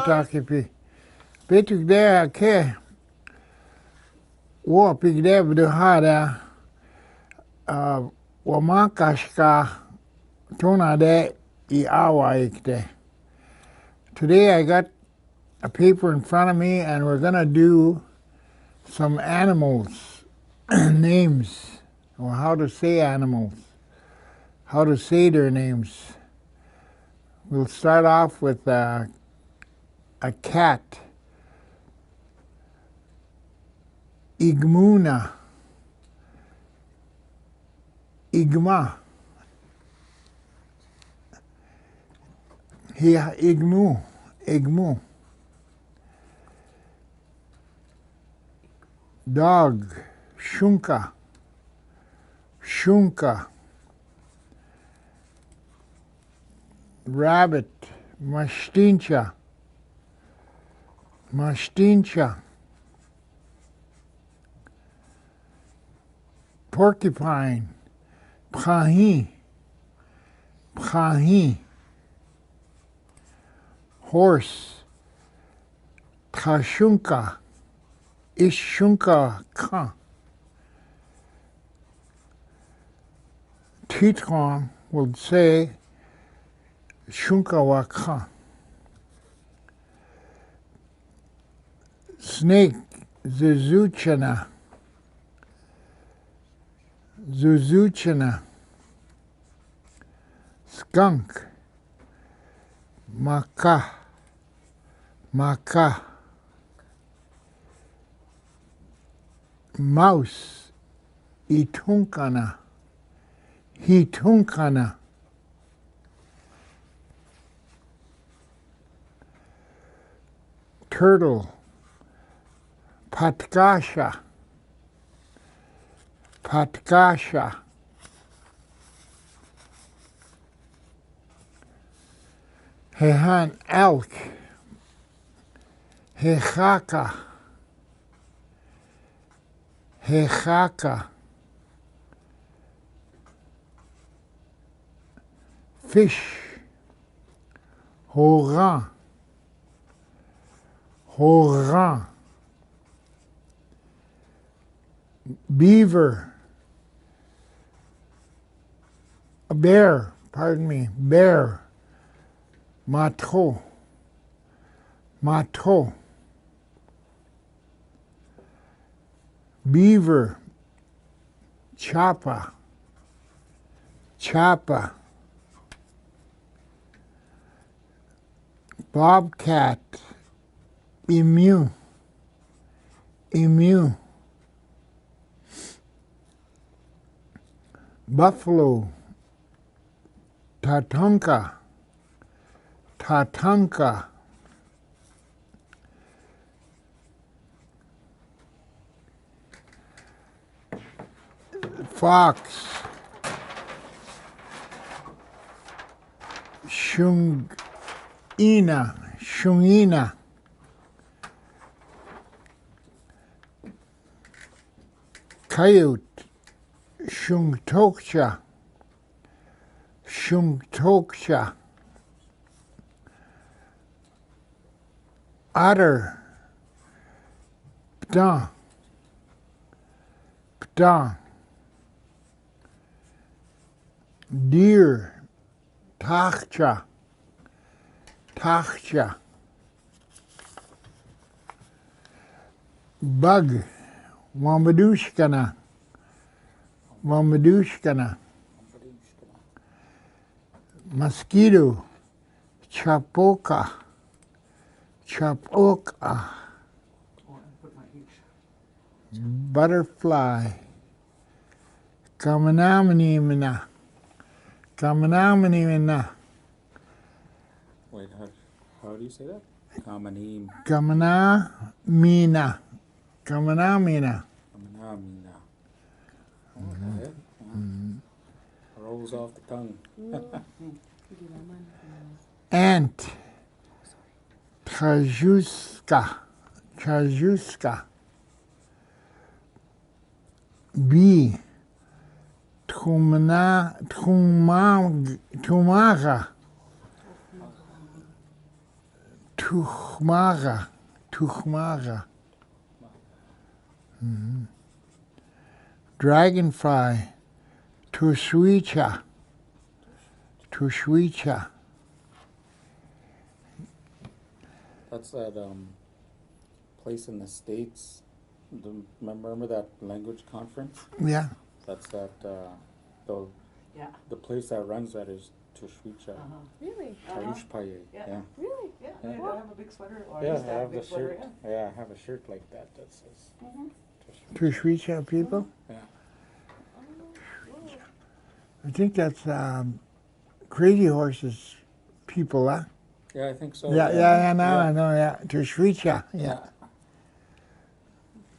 takipi. Betuk there ke. Wo pig there b'duhada. Wamakashka tona de iawa ikte. Today I got a paper in front of me and we're gonna do some animals names, or how to say animals, how to say their names. We'll start off with a cat. Igmuna. Igma. Igmu. Igmu. Dog. Shunka. Shunka. Rabbit. Mashtincha. Mashtincha. Porcupine. Prahi. Prahi. Horse. Tashunka. Ishunka ka. Titron would say Shunka waka. Snake. Zuzuchana. Zuzuchana. Skunk. Maka. Maka. Mouse. Itunkana. Hitunkana. Turtle. Patkasha. Patkasha. Hehan elk. Hechaka. Hechaka. Fish. Horan. Horan. Beaver. A bear, pardon me, bear. Mato. Mato. Beaver. Chapa. Chapa. Bobcat. Emu. Emu. Buffalo. Tatanka. Tatanka. Fox. Shungina. Shungina. Coyote. Shungtoksha. Shungtoksha. Otter. Pta. Pta. Deer. Takhcha. Takhcha. Bug. Wambadushkana. Wambadushkana. Mosquito. Chapoka. Chapoka. Butterfly. Kamanamanimina. Kamanamanimina. Wait, how do you say that? Kamanim. Kamanamina. Kamanamina. Kamanamina. Okay. Rolls off the tongue. Ant. Trajuska. Trajuska. Bee. Tumaga. Tuhmara. Tuhmara. Dragonfly. Tushwicha. Tushwicha. That's that place in the States. Remember that language conference? Yeah. That's that the place that runs that is Tushwicha. Really? Tayushpaye. Yeah. Really? Yeah, Yeah. I have a big sweater. Or I Yeah, used I to have a have the big sweater, shirt. Yeah, I have a shirt like that that says Tushwicha people? Yeah. I think that's Crazy Horse's people, huh? Yeah, I think so. Yeah, now I know, yeah. Tushwicha, yeah. Yeah.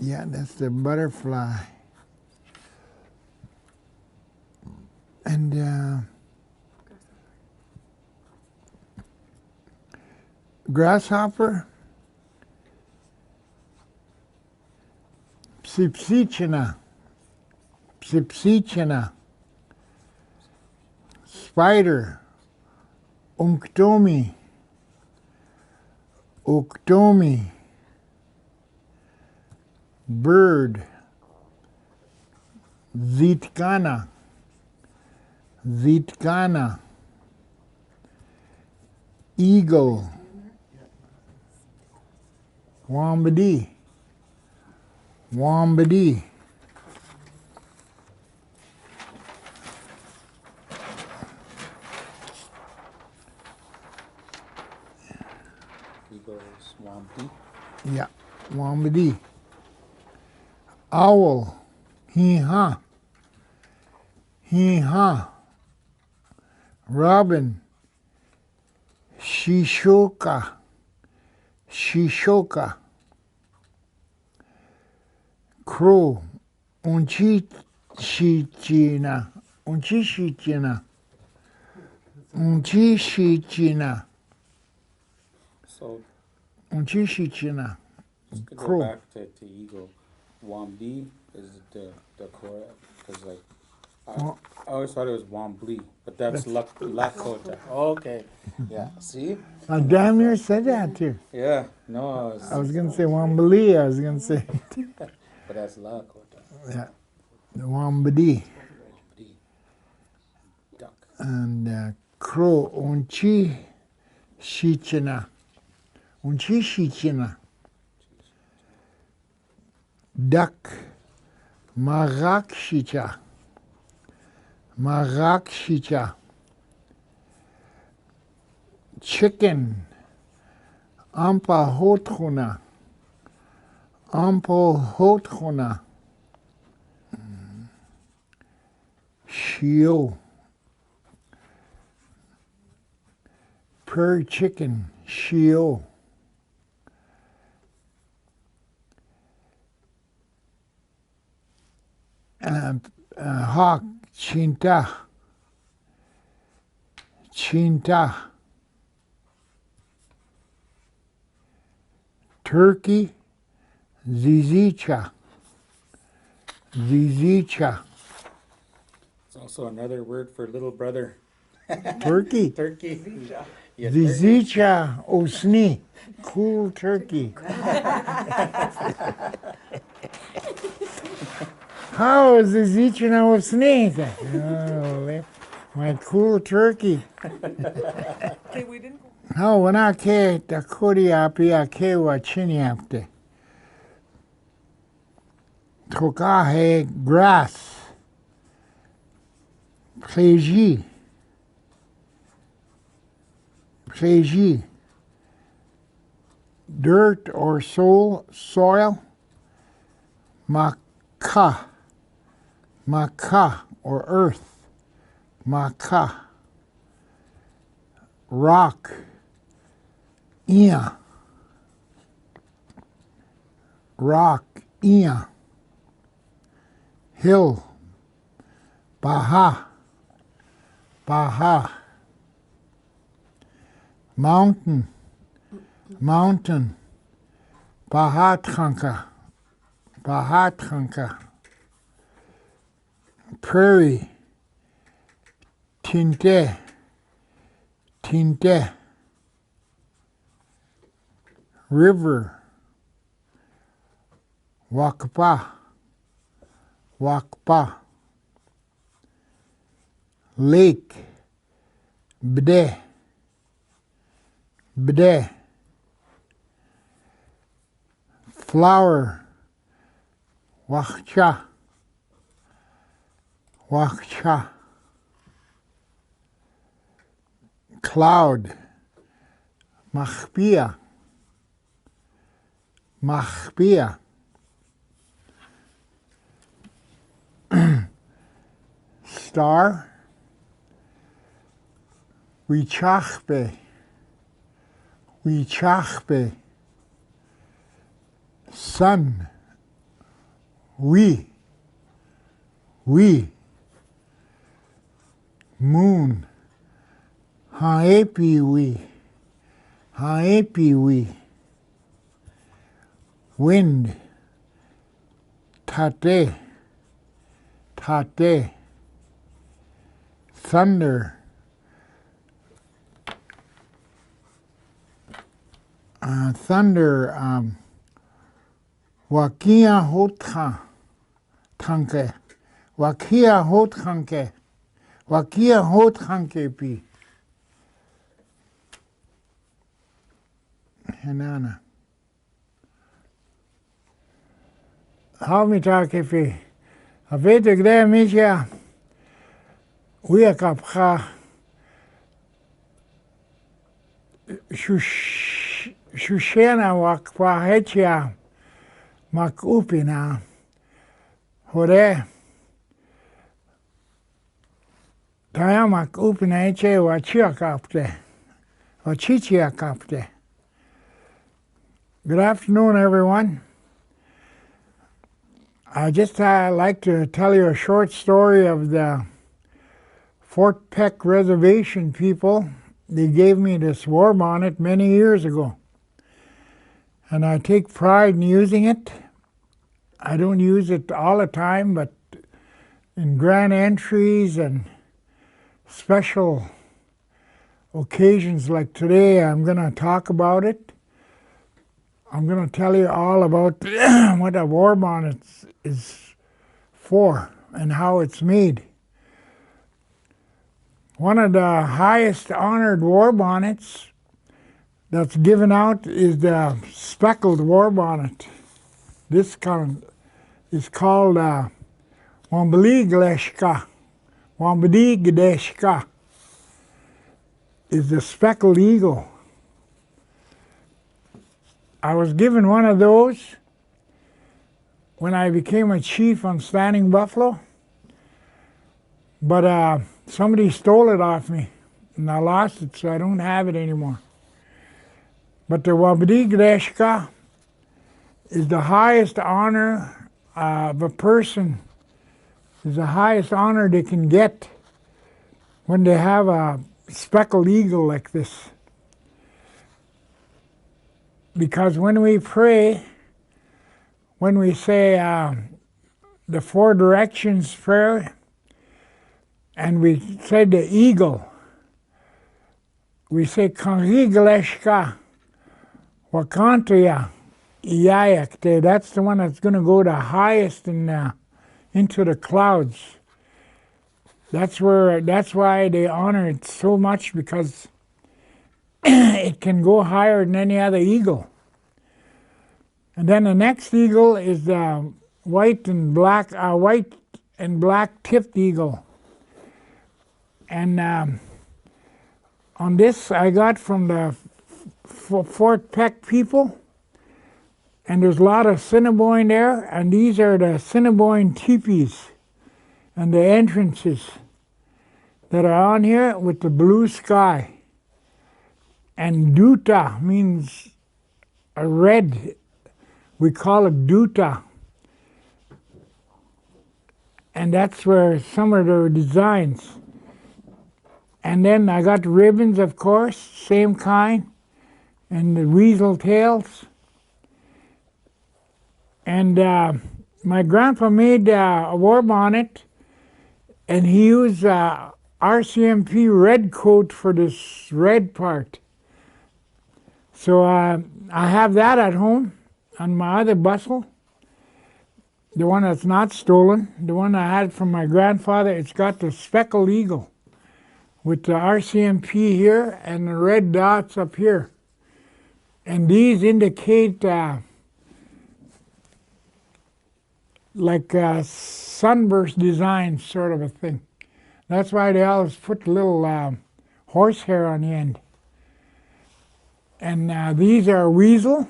Yeah, that's the butterfly. And grasshopper, psipsichina, psipsichina, spider, unktomi, uktomi, bird, zitkana, zitkana, eagle, wambadi, wambadi, Eagle, swampy. yeah, wambadi, owl, hee-ha, hee-ha, robin, shishoka, shishoka, crow, unchichina, unchichina, unchichina, So unchichina, just to crow. go back to eagle, Wambi is the Dakota because like I always thought it was Wambly, but that's Lakota. Okay, yeah. See? I damn near said that too. Yeah. No, I was gonna say Wambali, I was gonna say, but that's Lakota. yeah, the Wambadi. Wambly. Duck. And crow, unchichina, unchichina. Duck, marakshicha, marakshicha. Chicken, ampahotrona, ampahotrona. Shio, prairie chicken, shio. Hawk, chinta, chinta. Turkey, zizicha, zizicha. It's also another word for little brother. Turkey, Turkey. Yeah, zizicha osni, cool turkey. How is zizicha osni? Oh, my cool turkey. Okay, we didn't. No, when I came to Dakota IÁ, I came to Chiniapte. Tokahe grass. Plaisir. Plaisir. Dirt or soil. Maka. Maka or earth. Maka. Rock. Ia. Rock. Ia. Hill. Baha. Baha. Mountain. Mountain. Bahatranka. Bahatranka. Prairie. Tinte. Tinte. river, wakpa, wakpa, lake, bde, bde, flower, wakcha, wakcha, cloud, machpia, machpia, star, wichachbe, wichachbe, sun, we, moon, haepi we, wind, tate, tate, thunder, wakia hotha tanke, wakia hothanke, wakia hothanke pi. Henana. How me talk if he a vetek there misha we a kapcha shushena wakpa hechia makupina hore taya makupina eche wachia kapte wachichia kapte. Good afternoon, everyone. I just like to tell you a short story of the Fort Peck Reservation people. They gave me this Warbonnet many years ago, and I take pride in using it. I don't use it all the time, but in grand entries and special occasions like today, I'm going to talk about it. I'm going to tell you all about what a Warbonnet is for and how it's made. One of the highest honored Warbonnets that's given out is the speckled Warbonnet. This kind is called Wambali Gadeshka is the speckled eagle. I was given one of those when I became a chief on Standing Buffalo, but somebody stole it off me and I lost it, so I don't have it anymore. But the Wambali Gadeshka is the highest honor of a person, is the highest honor they can get when they have a speckled eagle like this. Because when we pray, when we say the four directions prayer, and we say the eagle, we say Kanrigaleshka Wakantoya Iyayakte. That's the one that's going to go the highest into the clouds. That's why they honor it so much, because it can go higher than any other eagle. And then the next eagle is the white and black tipped eagle. And on this I got from the Fort Peck people, and there's a lot of Assiniboine there, and these are the Assiniboine teepees and the entrances that are on here with the blue sky. And Duta means a red. We call it Duta. And that's where some of the designs. And then I got ribbons, of course, same kind, and the weasel tails. And my grandpa made a Warbonnet, and he used RCMP red coat for this red part. So I have that at home on my other bustle. The one that's not stolen, the one I had from my grandfather, it's got the speckled eagle with the RCMP here and the red dots up here. And these indicate like sunburst design sort of a thing. That's why they always put little horsehair on the end. And these are weasel.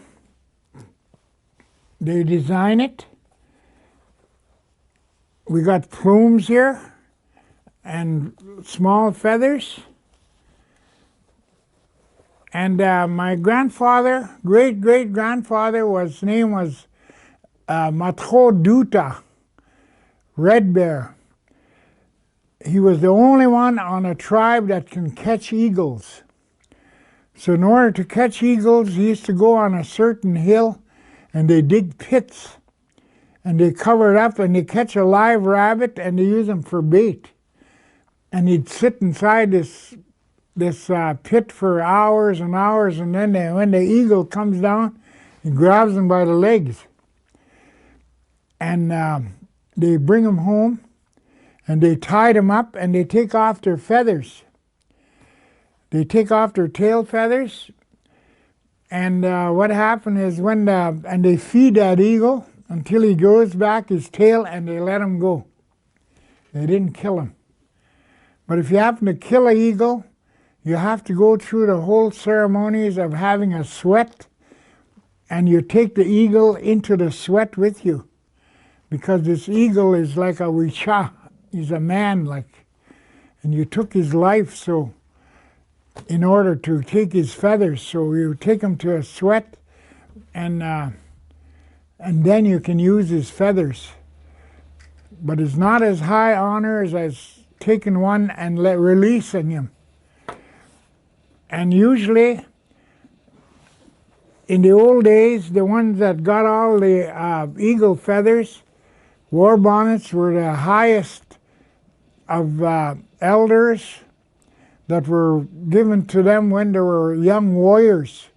They design it. We got plumes here and small feathers. And my grandfather, great-great-grandfather, his name was Duta, Red Bear. He was the only one on a tribe that can catch eagles. So in order to catch eagles, he used to go on a certain hill and they dig pits and they cover it up and they catch a live rabbit and they use them for bait. And he'd sit inside this pit for hours and hours, and then when the eagle comes down, he grabs him by the legs. And they bring him home and they tie them up and they take off their feathers. They take off their tail feathers, and what happened is and they feed that eagle until he grows back his tail and they let him go. They didn't kill him. But if you happen to kill an eagle, you have to go through the whole ceremonies of having a sweat, and you take the eagle into the sweat with you. Because this eagle is like a wicha. He's a man, like, and you took his life, so in order to take his feathers, so you take him to a sweat, and then you can use his feathers. But it's not as high honor as taking one and releasing him. And usually, in the old days, the ones that got all the eagle feathers, Warbonnets, were the highest of elders that were given to them when they were young warriors.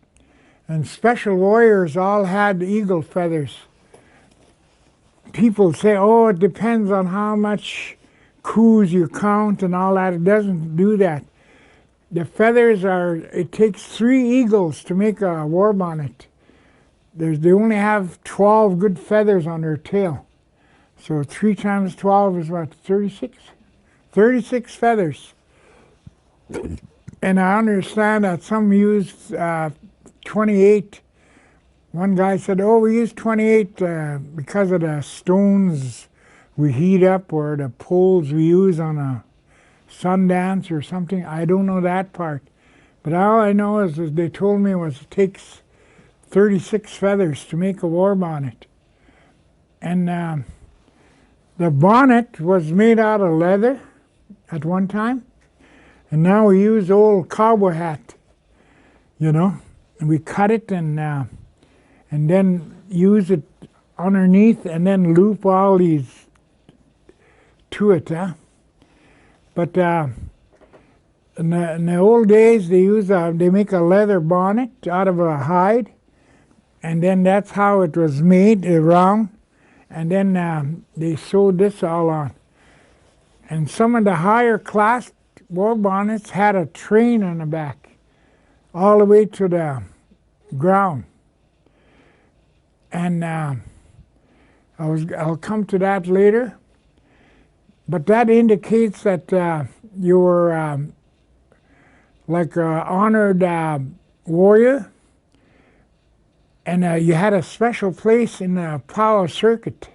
And special warriors all had eagle feathers. People say, oh, it depends on how much coups you count and all that. It doesn't do that. The feathers it takes 3 eagles to make a warbonnet. They only have 12 good feathers on their tail. So 3 times 12 is what, 36? 36 feathers. And I understand that some use 28. One guy said, oh, we use 28 because of the stones we heat up or the poles we use on a Sundance or something. I don't know that part. But all I know is that they told me it takes 36 feathers to make a warbonnet. And the bonnet was made out of leather at one time. And now we use old cowboy hat, and we cut it and then use it underneath and then loop all these to it. But in the old days, they make a leather bonnet out of a hide, and then that's how it was made, round, and then they sewed this all on. And some of the higher class warbonnets had a train on the back, all the way to the ground. And I'll come to that later. But that indicates that you were like an honored warrior, and you had a special place in the power circuit.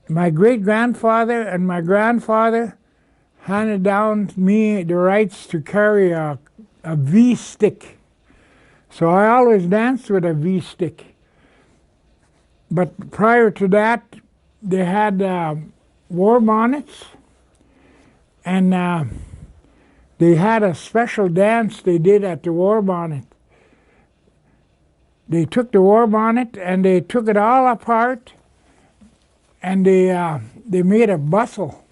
My great-grandfather and my grandfather handed down to me the rights to carry a V-stick. So I always danced with a V-stick. But prior to that, they had warbonnets, and they had a special dance they did at the warbonnet. They took the warbonnet and they took it all apart, and they made a bustle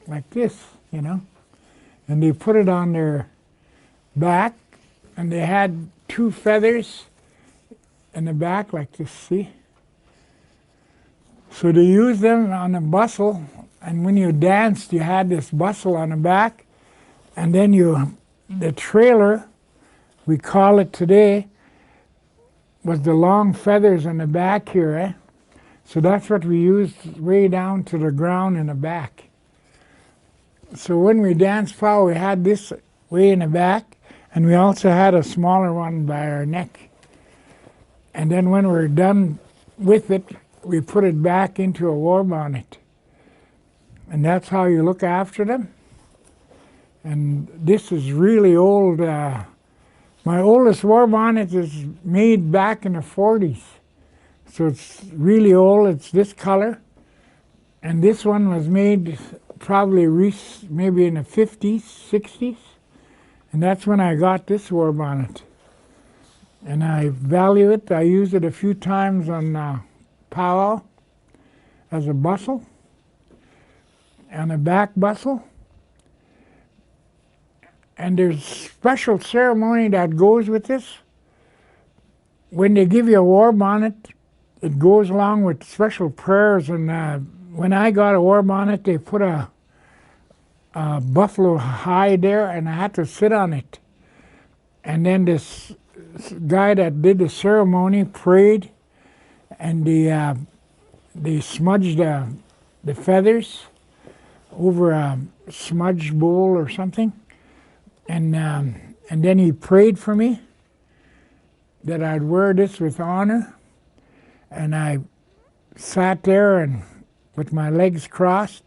like this, and they put it on their back, and they had 2 feathers in the back like this, see? So they use them on a bustle, and when you danced, you had this bustle on the back, and then the trailer, we call it today, was the long feathers on the back here, eh? So that's what we used way down to the ground in the back. So when we danced fowl, we had this way in the back, and we also had a smaller one by our neck. And then when we're done with it, we put it back into a war bonnet. And that's how you look after them. And this is really old. My oldest war bonnet is made back in the 40s. So it's really old. It's this color. And this one was made probably maybe in the 50s, 60s. And that's when I got this war bonnet. And I value it. I used it a few times on powwow as a bustle, and a back bustle. And there's special ceremony that goes with this. When they give you a war bonnet, it goes along with special prayers. And when I got a war bonnet, they put a buffalo hide there, and I had to sit on it. And then this guy that did the ceremony prayed, and they smudged the feathers over a smudge bowl or something. And then he prayed for me that I'd wear this with honor. And I sat there and with my legs crossed.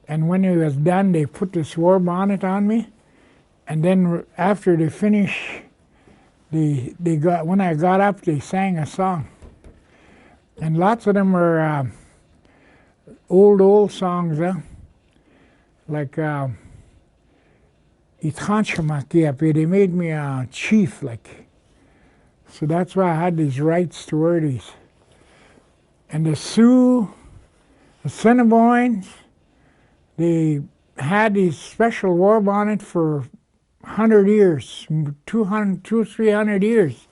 And when he was done, they put this war bonnet on me. And then after they finished, when I got up, they sang a song. And lots of them were old songs, like Qu'Appelle. They made me a chief, like. So that's why I had these rights to wear these. And the Sioux, the Assiniboines, they had these special war bonnets for 100 years, 200, 300 years.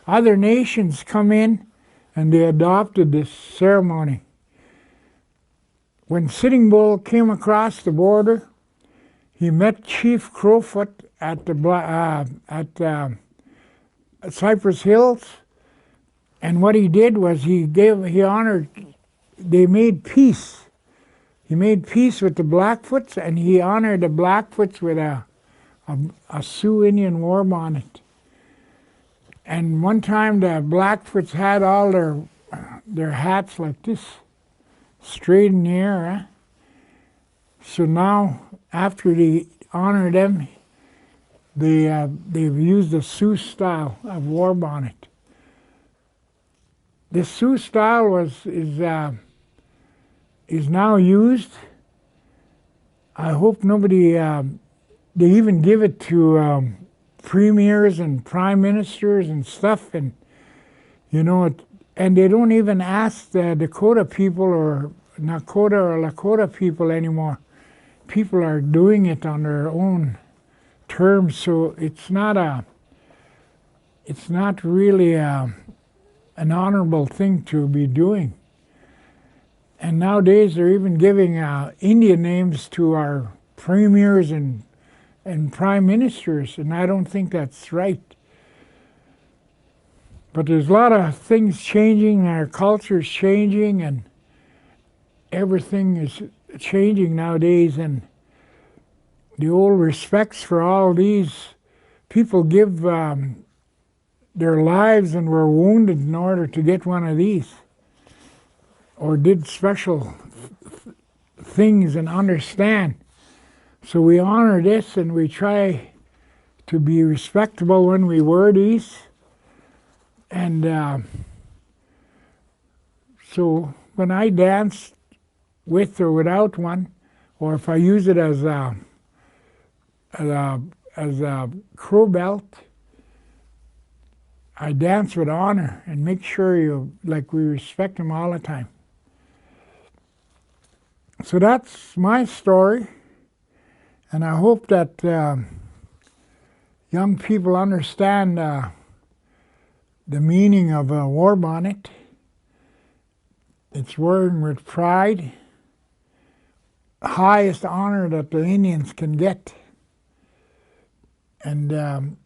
Other nations come in and they adopted this ceremony. When Sitting Bull came across the border, he met Chief Crowfoot at Cypress Hills, and what he did was they made peace. He made peace with the Blackfoots, and he honored the Blackfoots with a Sioux Indian war bonnet. And one time the Blackfoots had all their hats like this, straight in the air. So now, after they honor them, they've used the Sioux style of war bonnet. The Sioux style is now used. I hope nobody. They even give it to premiers and prime ministers and stuff, and and they don't even ask the Dakota people or Nakota or Lakota people anymore. People are doing it on their own terms, so it's not really an honorable thing to be doing. And nowadays they're even giving Indian names to our premiers and prime ministers, and I don't think that's right. But there's a lot of things changing, our culture's changing, and everything is changing nowadays, and the old respects for all these people give their lives and were wounded in order to get one of these, or did special things and understand. So we honor this, and we try to be respectable when we wear these. And so when I dance with or without one, or if I use it as a crow belt, I dance with honor and make sure we respect them all the time. So that's my story, and I hope that young people understand the meaning of a war bonnet. It's worn with pride, highest honor that the Indians can get. And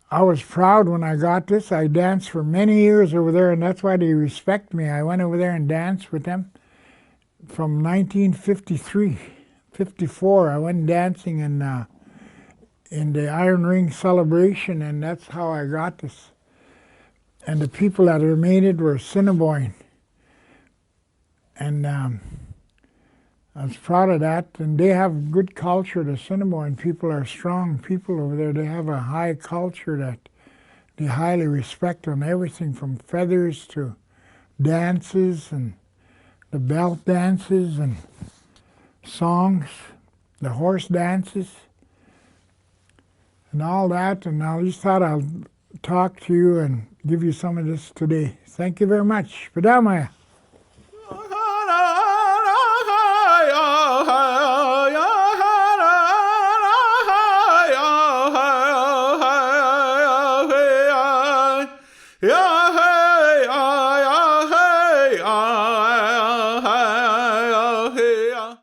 I was proud when I got this. I danced for many years over there, and that's why they respect me. I went over there and danced with them from 1953, 54. I went dancing in the Iron Ring celebration, and that's how I got this. And the people that made it were Assiniboine. And I was proud of that. And they have good culture. The Assiniboine people are strong people over there. They have a high culture that they highly respect on everything from feathers to dances and the belt dances and songs, the horse dances, and all that. And I just thought I'll talk to you and give you some of this today. Thank you very much. Padamaya. Yeah.